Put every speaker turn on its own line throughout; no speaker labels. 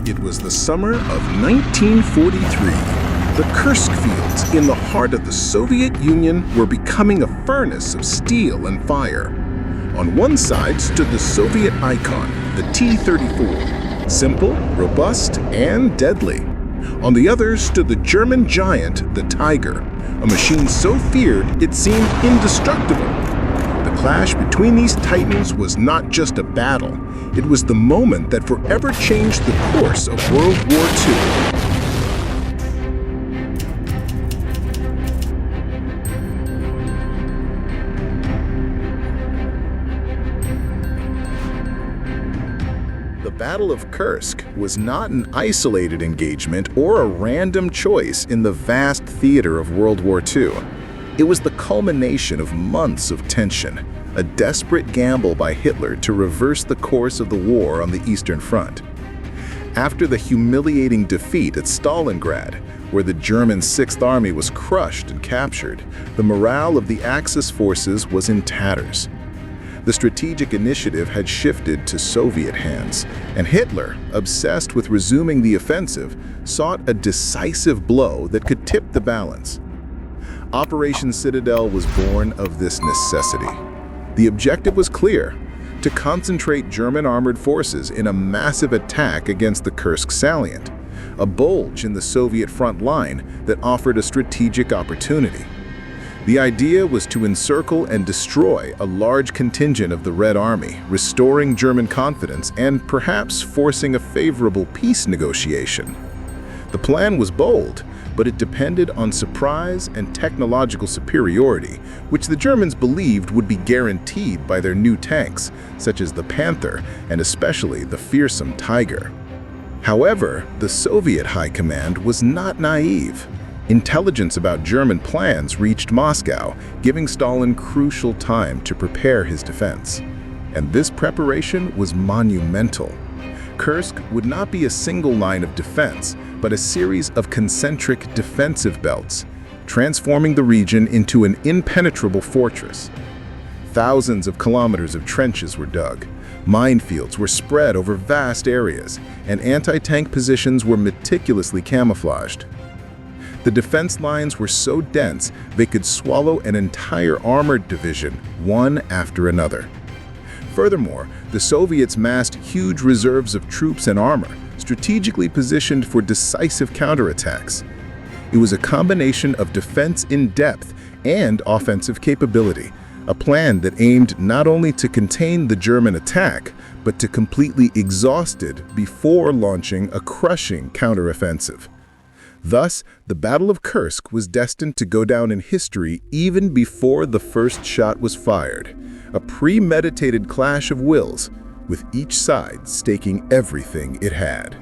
It was the summer of 1943. The Kursk fields in the heart of the Soviet Union were becoming a furnace of steel and fire. On one side stood the Soviet icon, the T-34, simple, robust, and deadly. On the other stood the German giant, the Tiger, a machine so feared it seemed indestructible. The clash between these titans was not just a battle, it was the moment that forever changed the course of World War II. The Battle of Kursk was not an isolated engagement or a random choice in the vast theater of World War II. It was the culmination of months of tension, a desperate gamble by Hitler to reverse the course of the war on the Eastern Front. After the humiliating defeat at Stalingrad, where the German Sixth Army was crushed and captured, the morale of the Axis forces was in tatters. The strategic initiative had shifted to Soviet hands, and Hitler, obsessed with resuming the offensive, sought a decisive blow that could tip the balance. Operation Citadel was born of this necessity. The objective was clear: to concentrate German armored forces in a massive attack against the Kursk salient, a bulge in the Soviet front line that offered a strategic opportunity. The idea was to encircle and destroy a large contingent of the Red Army, restoring German confidence and perhaps forcing a favorable peace negotiation. The plan was bold, but it depended on surprise and technological superiority, which the Germans believed would be guaranteed by their new tanks, such as the Panther and especially the fearsome Tiger. However, the Soviet high command was not naive. Intelligence about German plans reached Moscow, giving Stalin crucial time to prepare his defense. And this preparation was monumental. Kursk would not be a single line of defense, but a series of concentric defensive belts, transforming the region into an impenetrable fortress. Thousands of kilometers of trenches were dug, minefields were spread over vast areas, and anti-tank positions were meticulously camouflaged. The defense lines were so dense they could swallow an entire armored division, one after another. Furthermore, the Soviets massed huge reserves of troops and armor, strategically positioned for decisive counterattacks. It was a combination of defense in depth and offensive capability, a plan that aimed not only to contain the German attack, but to completely exhaust it before launching a crushing counteroffensive. Thus, the Battle of Kursk was destined to go down in history even before the first shot was fired, a premeditated clash of wills, with each side staking everything it had.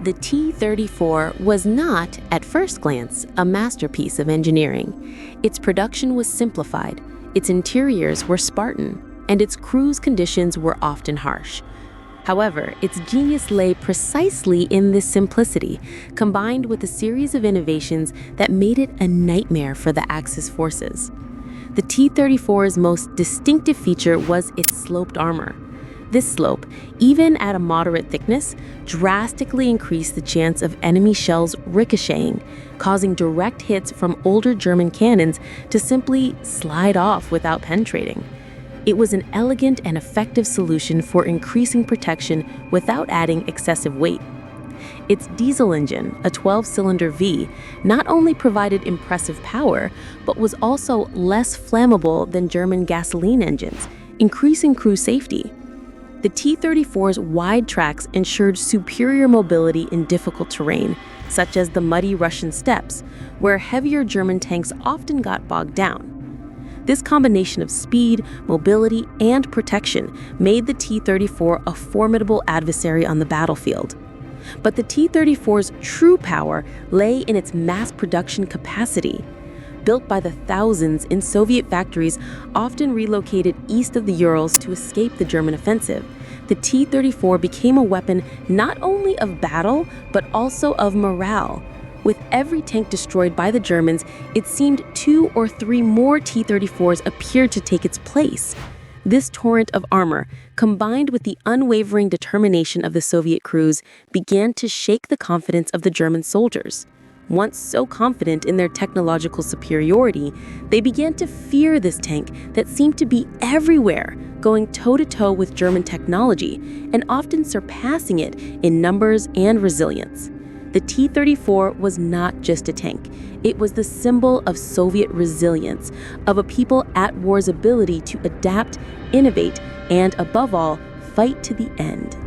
The T-34 was not, at first glance, a masterpiece of engineering. Its production was simplified, its interiors were Spartan, and its cruise conditions were often harsh. However, its genius lay precisely in this simplicity, combined with a series of innovations that made it a nightmare for the Axis forces. The T-34's most distinctive feature was its sloped armor. This slope, even at a moderate thickness, drastically increased the chance of enemy shells ricocheting, causing direct hits from older German cannons to simply slide off without penetrating. It was an elegant and effective solution for increasing protection without adding excessive weight. Its diesel engine, a 12-cylinder V, not only provided impressive power, but was also less flammable than German gasoline engines, increasing crew safety. The T-34's wide tracks ensured superior mobility in difficult terrain, such as the muddy Russian steppes, where heavier German tanks often got bogged down. This combination of speed, mobility, and protection made the T-34 a formidable adversary on the battlefield. But the T-34's true power lay in its mass production capacity. Built by the thousands in Soviet factories often relocated east of the Urals to escape the German offensive, the T-34 became a weapon not only of battle, but also of morale. With every tank destroyed by the Germans, it seemed 2 or 3 more T-34s appeared to take its place. This torrent of armor, combined with the unwavering determination of the Soviet crews, began to shake the confidence of the German soldiers. Once so confident in their technological superiority, they began to fear this tank that seemed to be everywhere, going toe-to-toe with German technology and often surpassing it in numbers and resilience. The T-34 was not just a tank. It was the symbol of Soviet resilience, of a people at war's ability to adapt, innovate, and above all, fight to the end.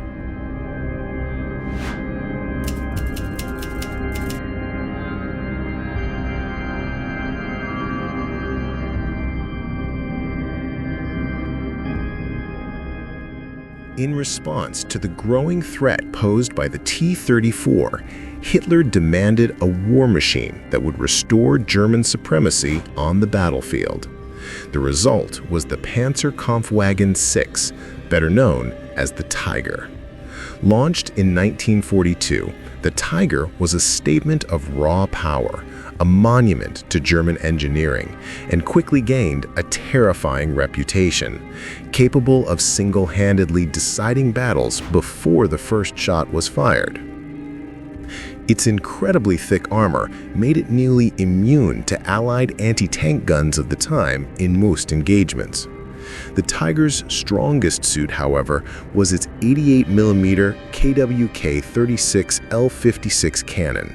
In response to the growing threat posed by the T-34, Hitler demanded a war machine that would restore German supremacy on the battlefield. The result was the Panzerkampfwagen 6, better known as the Tiger. Launched in 1942, the Tiger was a statement of raw power, a monument to German engineering, and quickly gained a terrifying reputation, capable of single-handedly deciding battles before the first shot was fired. Its incredibly thick armor made it nearly immune to Allied anti-tank guns of the time in most engagements. The Tiger's strongest suit, however, was its 88mm KWK-36 L56 cannon.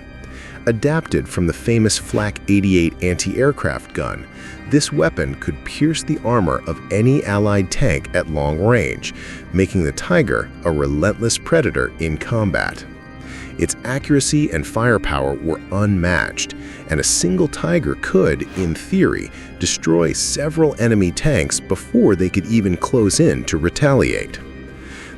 Adapted from the famous Flak 88 anti-aircraft gun, this weapon could pierce the armor of any Allied tank at long range, making the Tiger a relentless predator in combat. Its accuracy and firepower were unmatched, and a single Tiger could, in theory, destroy several enemy tanks before they could even close in to retaliate.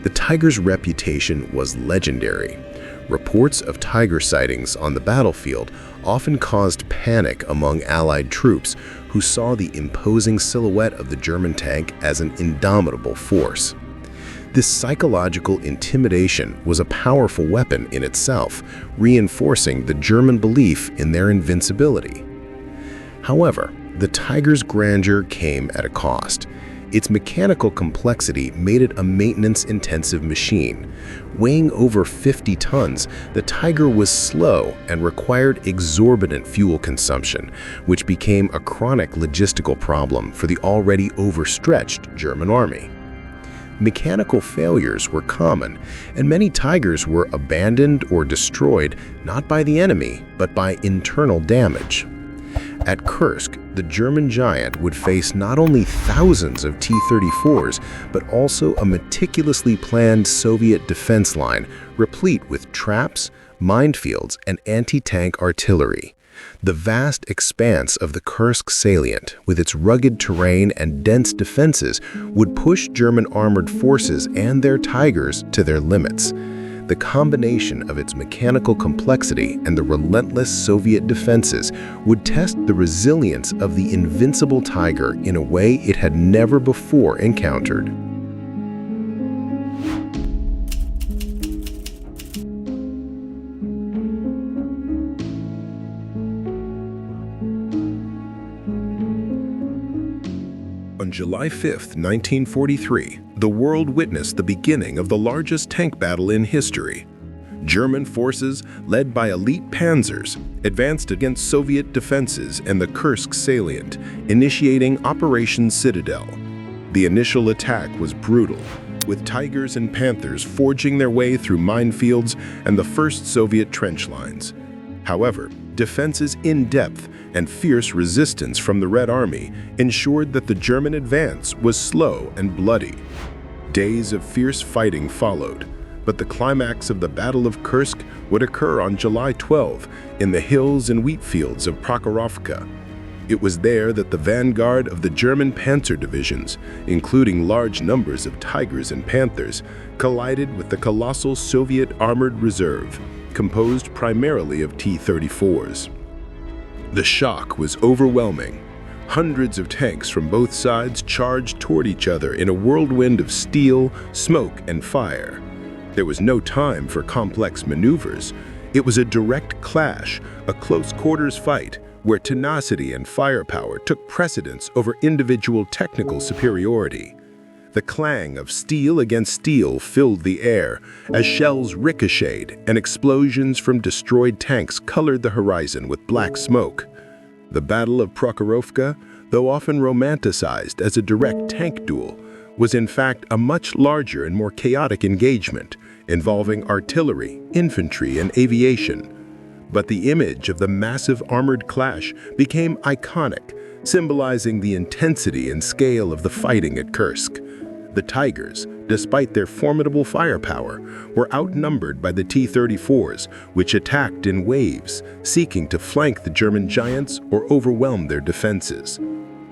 The Tiger's reputation was legendary. Reports of Tiger sightings on the battlefield often caused panic among Allied troops who saw the imposing silhouette of the German tank as an indomitable force. This psychological intimidation was a powerful weapon in itself, reinforcing the German belief in their invincibility. However, the Tiger's grandeur came at a cost. Its mechanical complexity made it a maintenance-intensive machine. Weighing over 50 tons, the Tiger was slow and required exorbitant fuel consumption, which became a chronic logistical problem for the already overstretched German army. Mechanical failures were common, and many Tigers were abandoned or destroyed not by the enemy, but by internal damage. At Kursk, the German giant would face not only thousands of T-34s, but also a meticulously planned Soviet defense line, replete with traps, minefields, and anti-tank artillery. The vast expanse of the Kursk salient, with its rugged terrain and dense defenses, would push German armored forces and their Tigers to their limits. The combination of its mechanical complexity and the relentless Soviet defenses would test the resilience of the invincible Tiger in a way it had never before encountered. On July 5, 1943, the world witnessed the beginning of the largest tank battle in history. German forces, led by elite panzers, advanced against Soviet defenses and the Kursk salient, initiating Operation Citadel. The initial attack was brutal, with Tigers and Panthers forging their way through minefields and the first Soviet trench lines. However, defenses in depth and fierce resistance from the Red Army ensured that the German advance was slow and bloody. Days of fierce fighting followed, but the climax of the Battle of Kursk would occur on July 12 in the hills and wheat fields of Prokhorovka. It was there that the vanguard of the German Panzer divisions, including large numbers of Tigers and Panthers, collided with the colossal Soviet armored reserve, composed primarily of T-34s. The shock was overwhelming.
Hundreds of tanks from both sides charged toward each other in a whirlwind of steel, smoke, and fire. There was no time for complex maneuvers. It was a direct clash, a close-quarters fight, where tenacity and firepower took precedence over individual technical superiority. The clang of steel against steel filled the air as shells ricocheted and explosions from destroyed tanks colored the horizon with black smoke. The Battle of Prokhorovka, though often romanticized as a direct tank duel, was in fact a much larger and more chaotic engagement involving artillery, infantry, and aviation. But the image of the massive armored clash became iconic, symbolizing the intensity and scale of the fighting at Kursk. The Tigers, despite their formidable firepower, were outnumbered by the T-34s, which attacked in waves, seeking to flank the German giants or overwhelm their defenses.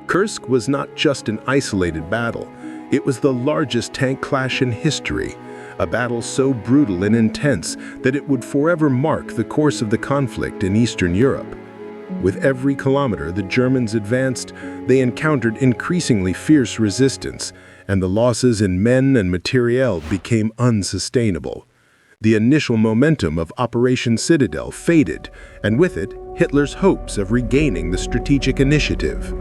Kursk was not just an isolated battle, it was the largest tank clash in history, a battle so brutal and intense that it would forever mark the course of the conflict in Eastern Europe. With every kilometer the Germans advanced, they encountered increasingly fierce resistance, and the losses in men and materiel became unsustainable. The initial momentum of Operation Citadel faded, and with it, Hitler's hopes of regaining the strategic initiative.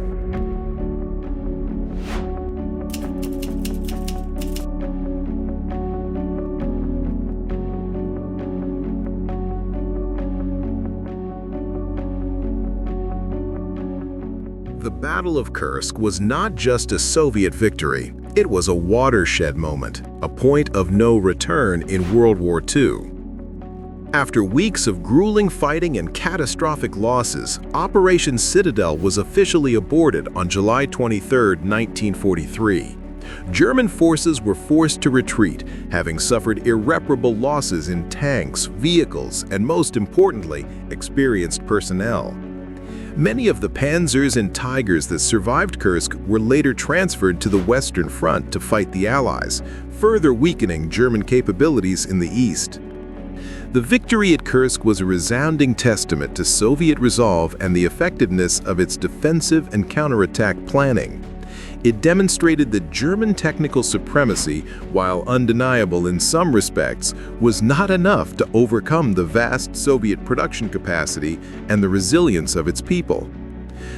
The Battle of Kursk was not just a Soviet victory, it was a watershed moment, a point of no return in World War II. After weeks of grueling fighting and catastrophic losses, Operation Citadel was officially aborted on July 23, 1943. German forces were forced to retreat, having suffered irreparable losses in tanks, vehicles, and most importantly, experienced personnel. Many of the Panzers and Tigers that survived Kursk were later transferred to the Western Front to fight the Allies, further weakening German capabilities in the east. The victory at Kursk was a resounding testament to Soviet resolve and the effectiveness of its defensive and counterattack planning. It demonstrated that German technical supremacy, while undeniable in some respects, was not enough to overcome the vast Soviet production capacity and the resilience of its people.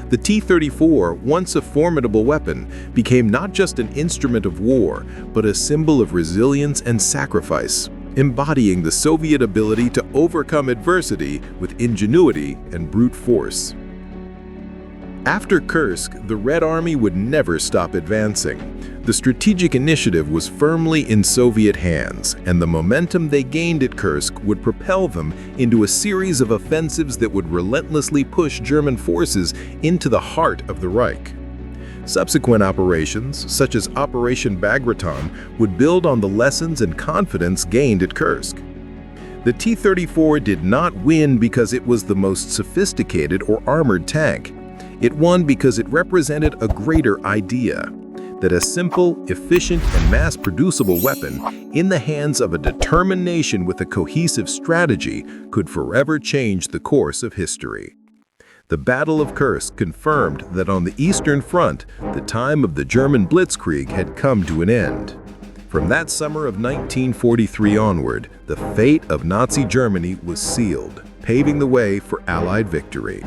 The T-34, once a formidable weapon, became not just an instrument of war, but a symbol of resilience and sacrifice, embodying the Soviet ability to overcome adversity with ingenuity and brute force. After Kursk, the Red Army would never stop advancing. The strategic initiative was firmly in Soviet hands, and the momentum they gained at Kursk would propel them into a series of offensives that would relentlessly push German forces into the heart of the Reich. Subsequent operations, such as Operation Bagraton, would build on the lessons and confidence gained at Kursk. The T-34 did not win because it was the most sophisticated or armored tank. It won because it represented a greater idea, that a simple, efficient, and mass-producible weapon in the hands of a determined nation with a cohesive strategy could forever change the course of history. The Battle of Kursk confirmed that on the Eastern Front, the time of the German Blitzkrieg had come to an end. From that summer of 1943 onward, the fate of Nazi Germany was sealed, paving the way for Allied victory.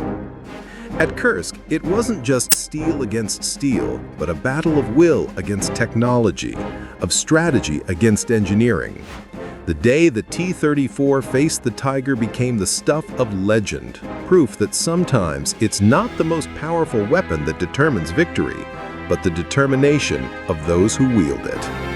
At Kursk, it wasn't just steel against steel, but a battle of will against technology, of strategy against engineering. The day the T-34 faced the Tiger became the stuff of legend, proof that sometimes it's not the most powerful weapon that determines victory, but the determination of those who wield it.